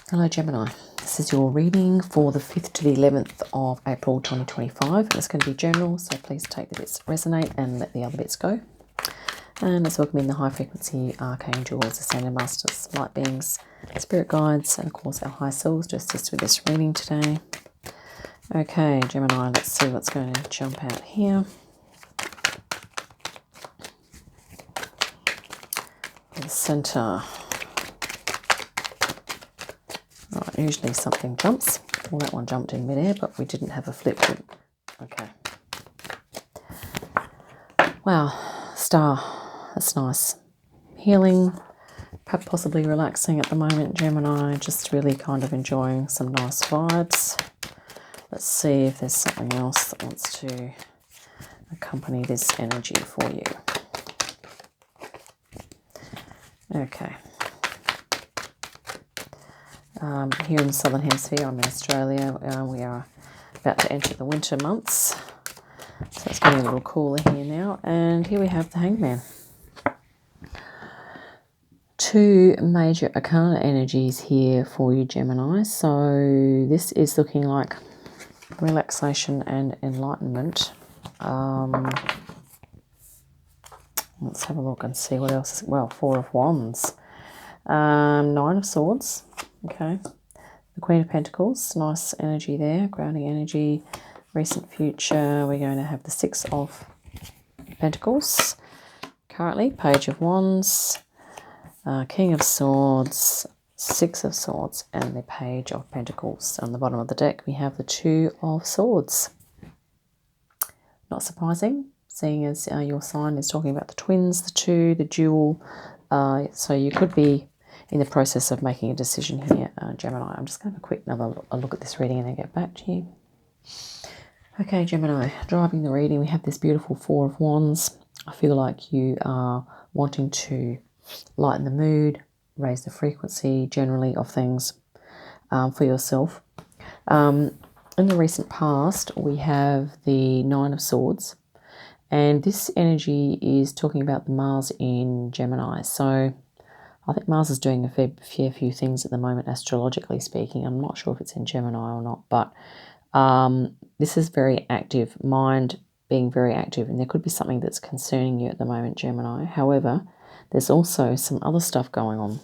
Hello Gemini, this is your reading for the 5th to the 11th of April 2025, and it's going to be general, so please take the bits that resonate and let the other bits go. And let's welcome in the high frequency archangels, ascended masters, light beings, spirit guides, and of course our high selves to assist with this reading today. Okay Gemini, let's see what's going to jump out here. The center. Right, usually something jumps. Well, that one jumped in midair, but we didn't have a flip. Okay. Wow, star. That's nice. Healing, perhaps possibly relaxing at the moment, Gemini. Just really kind of enjoying some nice vibes. Let's see if there's something else that wants to accompany this energy for you. Okay. Here in the Southern Hemisphere, I'm in Australia, we are about to enter the winter months. So it's getting a little cooler here now. And here we have the Hangman. Two major arcana energies here for you, Gemini. So this is looking like relaxation and enlightenment. Let's have a look and see what else. Well, Four of Wands. Nine of Swords. Okay. The Queen of Pentacles. Nice energy there. Grounding energy. Recent future. We're going to have the Six of Pentacles. Currently, Page of Wands. King of Swords. Six of Swords. And the Page of Pentacles. On the bottom of the deck, we have the Two of Swords. Not surprising, seeing as your sign is talking about the twins, the two, the dual. So you could be in the process of making a decision here, Gemini. I'm just going to have a quick look at this reading and then get back to you. Okay, Gemini, driving the reading, we have this beautiful Four of Wands. I feel like you are wanting to lighten the mood, raise the frequency generally of things for yourself. In the recent past, we have the Nine of Swords. And this energy is talking about the Mars in Gemini. So I think Mars is doing a fair few things at the moment, astrologically speaking. I'm not sure if it's in Gemini or not, but this is very active, mind being very active, and there could be something that's concerning you at the moment, Gemini. However, there's also some other stuff going on,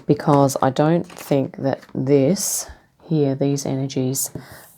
because I don't think that these energies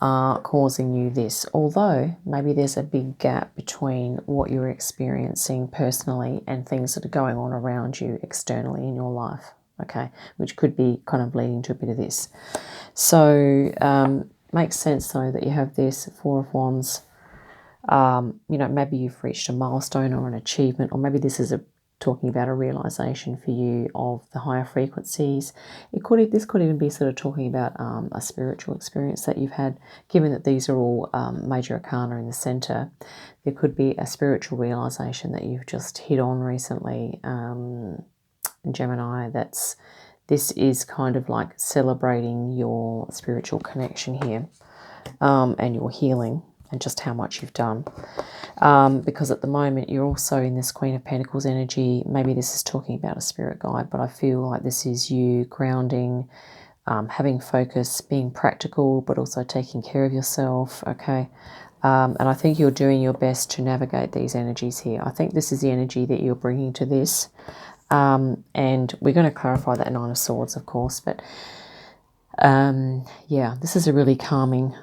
are causing you this, although maybe there's a big gap between what you're experiencing personally and things that are going on around you externally in your life, okay, which could be kind of leading to a bit of this. So makes sense though that you have this Four of Wands. Maybe you've reached a milestone or an achievement, or maybe this is talking about a realization for you of the higher frequencies. This could even be sort of talking about a spiritual experience that you've had, given that these are all major arcana in the center. There could be a spiritual realization that you've just hit on recently, Gemini. This is kind of like celebrating your spiritual connection here, and your healing, and just how much you've done. Because at the moment you're also in this Queen of Pentacles energy. Maybe this is talking about a spirit guide, but I feel like this is you grounding, having focus, being practical, but also taking care of yourself, okay? And I think you're doing your best to navigate these energies here. I think this is the energy that you're bringing to this. And we're going to clarify that Nine of Swords, of course, but yeah, this is a really calming,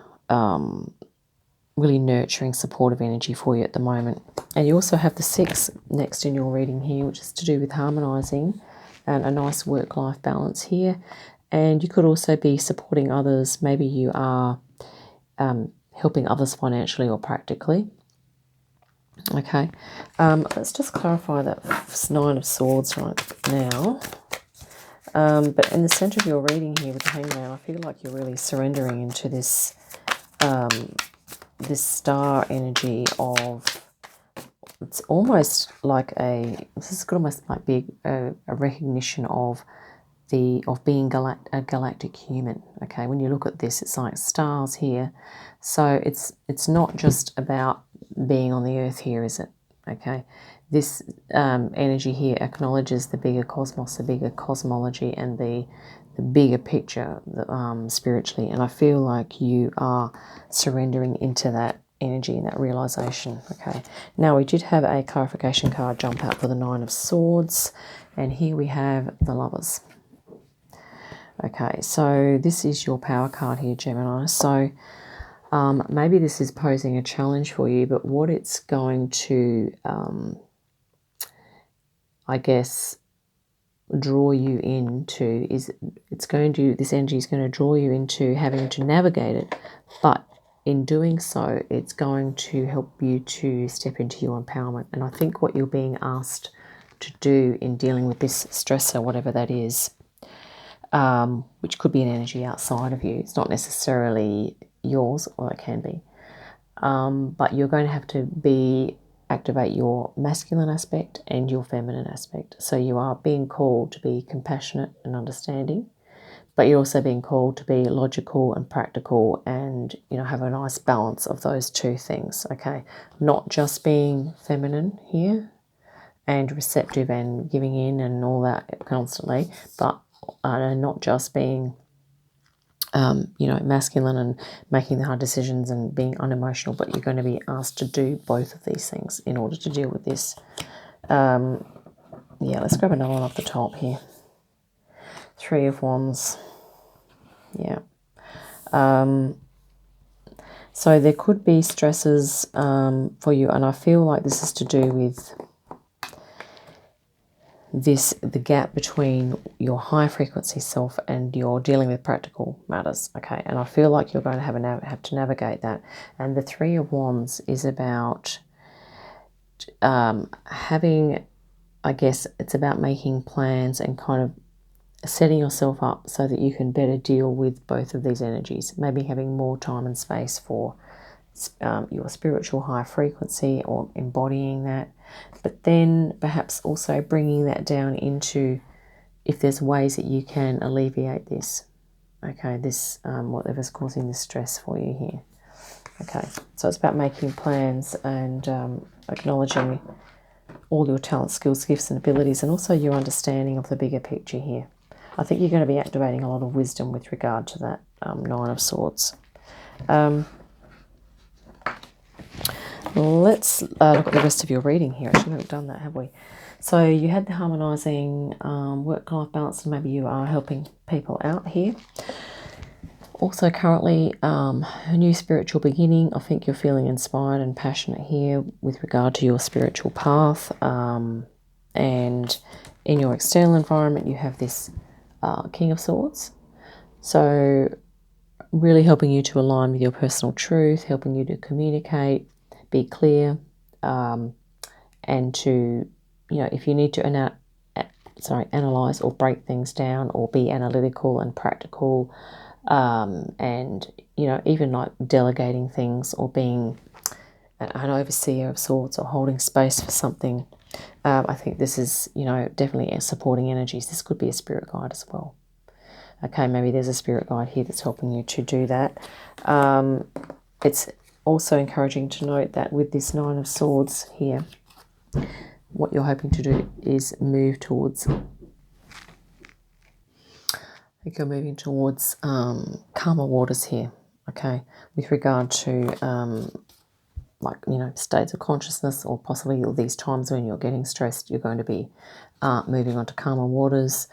really nurturing, supportive energy for you at the moment. And you also have the Six next in your reading here, which is to do with harmonizing and a nice work-life balance here. And you could also be supporting others. Maybe you are helping others financially or practically. Okay, let's just clarify that Nine of Swords right now. But in the center of your reading here with the Hangman, I feel like you're really surrendering into this this star energy of, it's almost like this could almost like be a recognition of being a galactic human. Okay, when you look at this, it's like stars here. So it's not just about being on the earth here, is it? okay? This energy here acknowledges the bigger cosmos, the bigger cosmology, and the bigger picture spiritually. And I feel like you are surrendering into that energy and that realization, okay? Now, we did have a clarification card jump out for the Nine of Swords, and here we have the Lovers. Okay, so this is your power card here, Gemini. So maybe this is posing a challenge for you, but what it's going to, I guess, draw you into is this energy is going to draw you into having to navigate it, but in doing so, it's going to help you to step into your empowerment. And I think what you're being asked to do in dealing with this stressor, whatever that is, which could be an energy outside of you, it's not necessarily yours, or it can be, but you're going to have to activate your masculine aspect and your feminine aspect. So you are being called to be compassionate and understanding, but you're also being called to be logical and practical and, have a nice balance of those two things, okay? Not just being feminine here and receptive and giving in and all that constantly, but not just being, masculine and making the hard decisions and being unemotional, but you're going to be asked to do both of these things in order to deal with this. Let's grab another one off the top here. Three of Wands. Yeah. So there could be stresses for you, and I feel like this is to do with the gap between your high frequency self and your dealing with practical matters, okay? And I feel like you're going to have to navigate that. And the Three of Wands is about having, I guess, it's about making plans and kind of setting yourself up so that you can better deal with both of these energies. Maybe having more time and space for your spiritual high frequency or embodying that, but then perhaps also bringing that down into if there's ways that you can alleviate this, okay, this whatever's causing this stress for you here. Okay, so it's about making plans and acknowledging all your talents, skills, gifts and abilities, and also your understanding of the bigger picture here. I think you're going to be activating a lot of wisdom with regard to that Nine of Swords. Let's look at the rest of your reading here. Actually, we haven't done that, have we? So you had the harmonising work-life balance, and maybe you are helping people out here. Also currently a new spiritual beginning. I think you're feeling inspired and passionate here with regard to your spiritual path. And in your external environment, you have this King of Swords. So really helping you to align with your personal truth, helping you to communicate, be clear, and to, if you need to analyze or break things down or be analytical and practical, and even like delegating things or being an overseer of sorts or holding space for something. I think this is definitely supporting energies. This could be a spirit guide as well. Okay, maybe there's a spirit guide here that's helping you to do that. It's also encouraging to note that with this Nine of Swords here, what you're hoping to do is move towards, I think you're moving towards calmer waters here, okay, with regard to states of consciousness, or possibly these times when you're getting stressed, you're going to be moving on to calmer waters.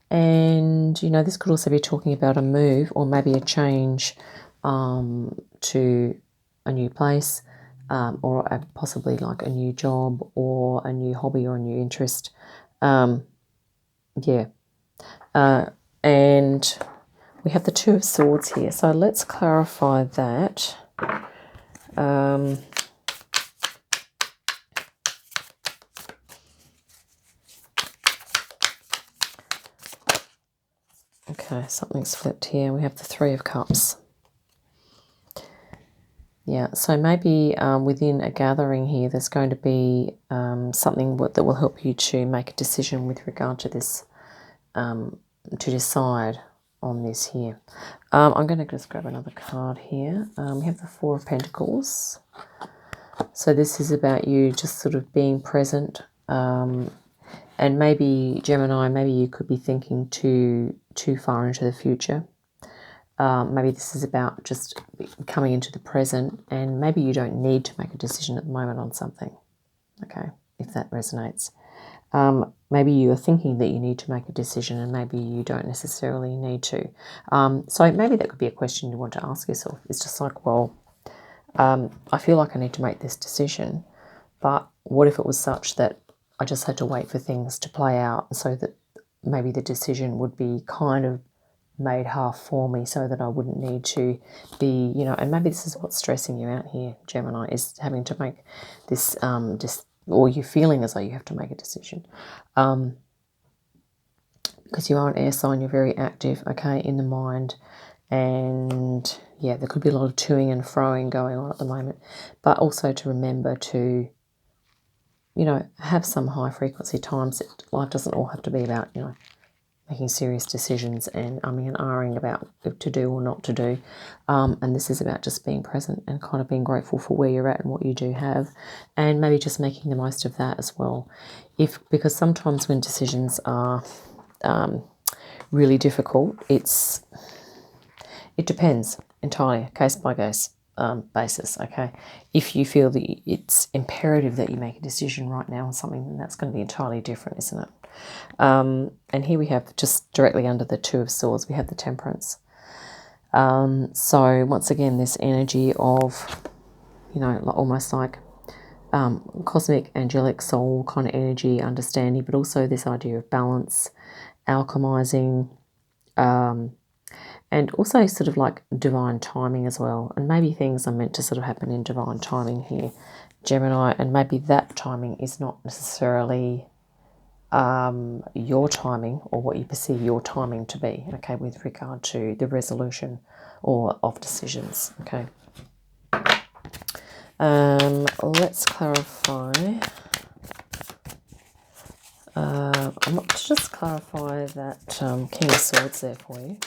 And, this could also be talking about a move or maybe a change to a new place, or possibly like a new job or a new hobby or a new interest. And we have the Two of Swords here. So let's clarify that. Okay, something's flipped here. We have the Three of Cups. Yeah, so maybe within a gathering here, there's going to be something that will help you to make a decision with regard to this, to decide on this here. I'm going to just grab another card here. We have the Four of Pentacles. So this is about you just sort of being present. And maybe, Gemini, maybe you could be thinking too far into the future. Maybe this is about just coming into the present, and maybe you don't need to make a decision at the moment on something, okay, if that resonates. Maybe you're thinking that you need to make a decision, and maybe you don't necessarily need to. So maybe that could be a question you want to ask yourself. It's just like, well, I feel like I need to make this decision, but what if it was such that I just had to wait for things to play out, so that maybe the decision would be kind of made half for me, so that I wouldn't need to be, and maybe this is what's stressing you out here, Gemini, is having to make this, or you feeling as though you have to make a decision. Because you are an air sign, you're very active, okay, in the mind. And yeah, there could be a lot of toing and froing going on at the moment. But also to remember to, have some high frequency times. Life doesn't all have to be about, making serious decisions and umming and ahhing about what to do or not to do. And this is about just being present and kind of being grateful for where you're at and what you do have, and maybe just making the most of that as well. Because sometimes when decisions are really difficult, it depends entirely, case by case basis, okay? If you feel that it's imperative that you make a decision right now on something, then that's going to be entirely different, isn't it? And here we have, just directly under the Two of Swords, we have the Temperance. So once again, this energy of, almost like cosmic, angelic, soul kind of energy, understanding, but also this idea of balance, alchemizing, and also sort of like divine timing as well. And maybe things are meant to sort of happen in divine timing here, Gemini, and maybe that timing is not necessarily your timing, or what you perceive your timing to be, okay, with regard to the resolution or of decisions, okay. Let's clarify. I want to just clarify that King of Swords there for you.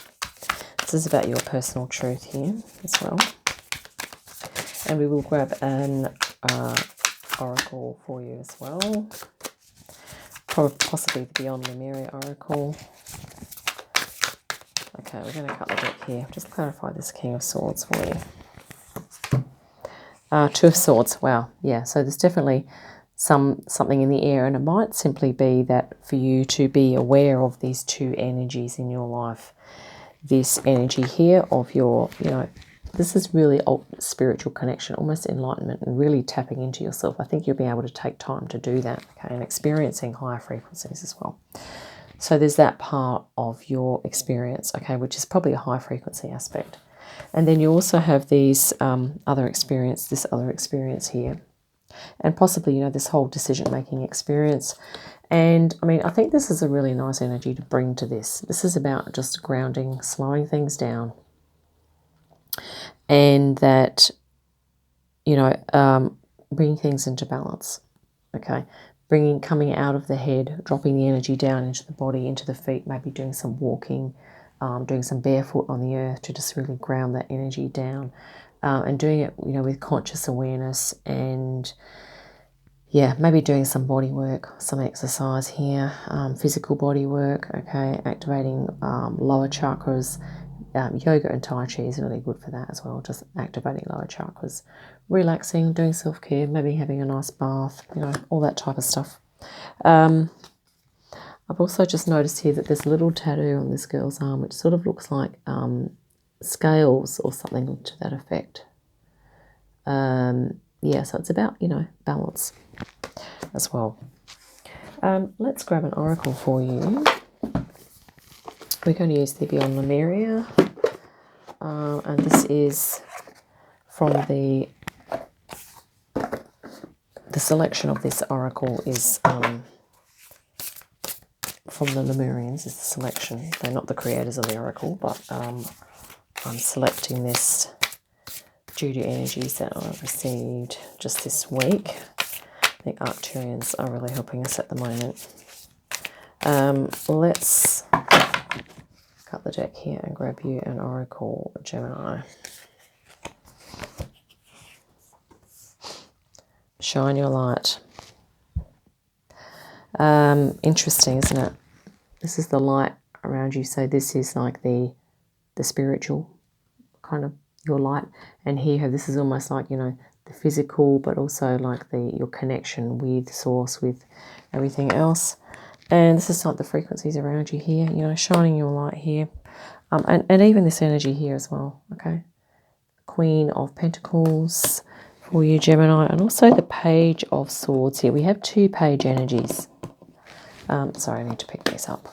This is about your personal truth here as well. And we will grab an oracle for you as well. Possibly the Beyond Lemuria oracle. Okay, we're going to cut the deck here. Just clarify this King of Swords for you. Two of Swords. Wow. Yeah, so there's definitely something in the air, and it might simply be that for you to be aware of these two energies in your life. This energy here of your, this is really spiritual connection, almost enlightenment, and really tapping into yourself. I think you'll be able to take time to do that, okay, and experiencing higher frequencies as well. So there's that part of your experience, okay, which is probably a high frequency aspect. And then you also have these other experience here, and possibly, this whole decision-making experience. And I mean, I think this is a really nice energy to bring to this. This is about just grounding, slowing things down, and that, bringing things into balance, okay? Coming out of the head, dropping the energy down into the body, into the feet, maybe doing some walking, doing some barefoot on the earth to just really ground that energy down, and doing it, with conscious awareness, and yeah, maybe doing some body work, some exercise here, physical body work, okay, activating lower chakras. Yoga and Tai Chi is really good for that as well, just activating lower chakras, relaxing, doing self-care, maybe having a nice bath, all that type of stuff. I've also just noticed here that there's a little tattoo on this girl's arm, which sort of looks like scales or something to that effect. Yeah, so it's about, balance as well. Let's grab an oracle for you. We're going to use the Beyond Lemuria, and this is from the selection of this oracle is from the Lemurians, is the selection. They're not the creators of the oracle, but I'm selecting this due to energies that I've received just this week. The Arcturians are really helping us at the moment. Let's cut the deck here and grab you an oracle, Gemini. Shine your light. Interesting, isn't it? This is the light around you. So this is like the spiritual kind of your light. And here this is almost like, you know, the physical, but also like your connection with source, with everything else. And this is like the frequencies around you here, you know, shining your light here. And even this energy here as well, okay? Queen of Pentacles for you, Gemini, and also the Page of Swords here. We have 2 page energies. Sorry, I need to pick these up.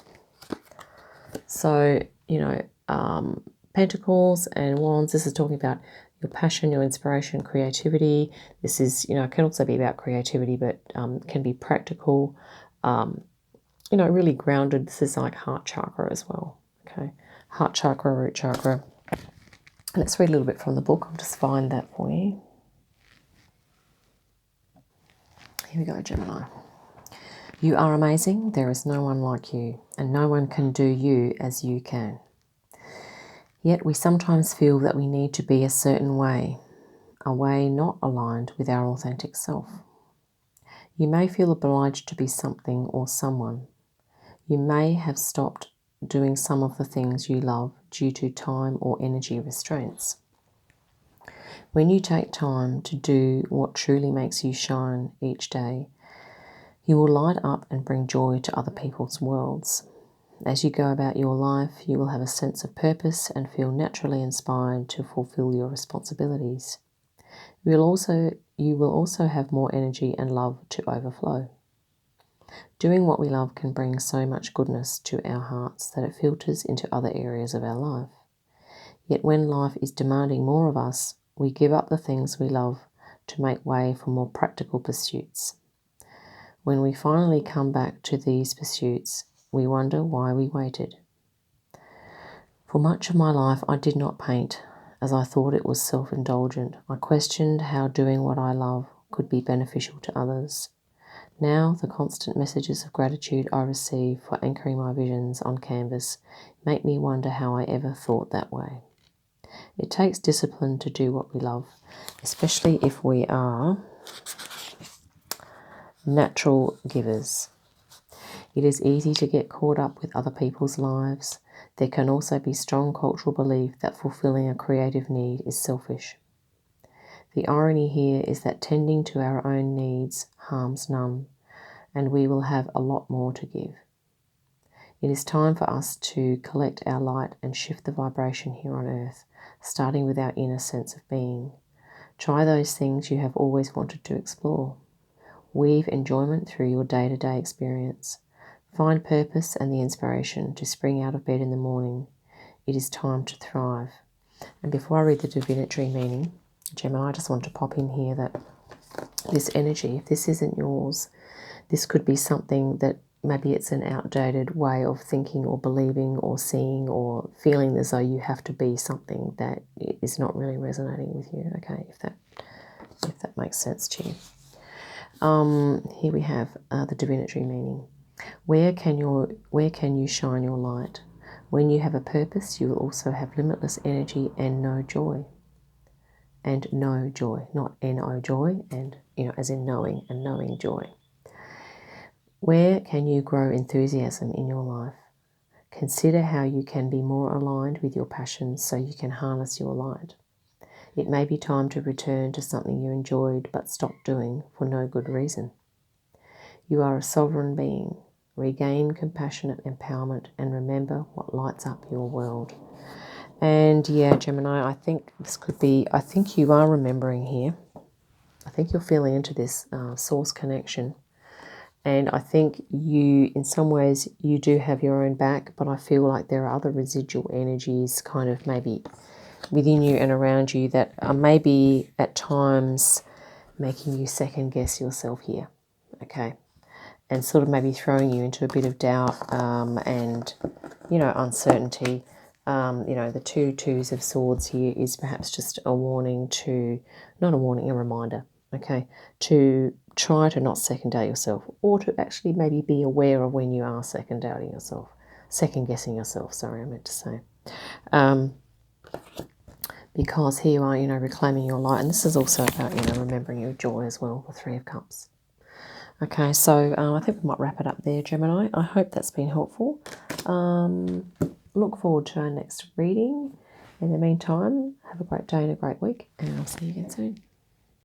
So, you know, Pentacles and Wands, this is talking about your passion, your inspiration, creativity. This is, you know, it can also be about creativity, but can be practical, you know, really grounded. This is like heart chakra as well, okay? Heart chakra, root chakra. Let's read a little bit from the book. I'll just find that for you. Here we go, Gemini. You are amazing. There is no one like you, and no one can do you as you can. Yet we sometimes feel that we need to be a certain way, a way not aligned with our authentic self. You may feel obliged to be something or someone. You may have stopped doing some of the things you love due to time or energy restraints. When you take time to do what truly makes you shine each day, you will light up and bring joy to other people's worlds. As you go about your life, you will have a sense of purpose and feel naturally inspired to fulfill your responsibilities. You will also have more energy and love to overflow. Doing what we love can bring so much goodness to our hearts that it filters into other areas of our life. Yet when life is demanding more of us, we give up the things we love to make way for more practical pursuits. When we finally come back to these pursuits, we wonder why we waited. For much of my life, I did not paint, as I thought it was self-indulgent. I questioned how doing what I love could be beneficial to others. Now, the constant messages of gratitude I receive for anchoring my visions on canvas make me wonder how I ever thought that way. It takes discipline to do what we love, especially if we are natural givers. It is easy to get caught up with other people's lives. There can also be strong cultural belief that fulfilling a creative need is selfish. The irony here is that tending to our own needs harms none, and we will have a lot more to give. It is time for us to collect our light and shift the vibration here on earth, starting with our inner sense of being. Try those things you have always wanted to explore. Weave enjoyment through your day-to-day experience. Find purpose and the inspiration to spring out of bed in the morning. It is time to thrive. And before I read the divinatory meaning, Gemini, I just want to pop in here that this energy, if this isn't yours, this could be something that maybe it's an outdated way of thinking or believing or seeing or feeling as though you have to be something that is not really resonating with you, okay, if that makes sense to you. Here we have the divinatory meaning. Where can you shine your light? When you have a purpose, you will also have limitless energy and no joy. And no joy, not N-O joy, and, you know, as in knowing and knowing joy. Where can you grow enthusiasm in your life? Consider how you can be more aligned with your passions so you can harness your light. It may be time to return to something you enjoyed but stopped doing for no good reason. You are a sovereign being. Regain compassionate empowerment and remember what lights up your world. And yeah, Gemini, I think this could be, I think you are remembering here. I think you're feeling into this source connection. And I think you, in some ways, you do have your own back, but I feel like there are other residual energies kind of maybe within you and around you that are maybe at times making you second guess yourself here, okay? And sort of maybe throwing you into a bit of doubt and, you know, uncertainty. You know, the 2 twos of swords here is perhaps just a warning to, not a warning, a reminder, okay, to try to not second doubt yourself, or to actually maybe be aware of when you are second guessing yourself, sorry, I meant to say. because here you are, you know, reclaiming your light. And this is also about, you know, remembering your joy as well, the Three of Cups. Okay, so I think we might wrap it up there, Gemini. I hope that's been helpful. Look forward to our next reading. In the meantime, have a great day and a great week, and I'll see you again soon.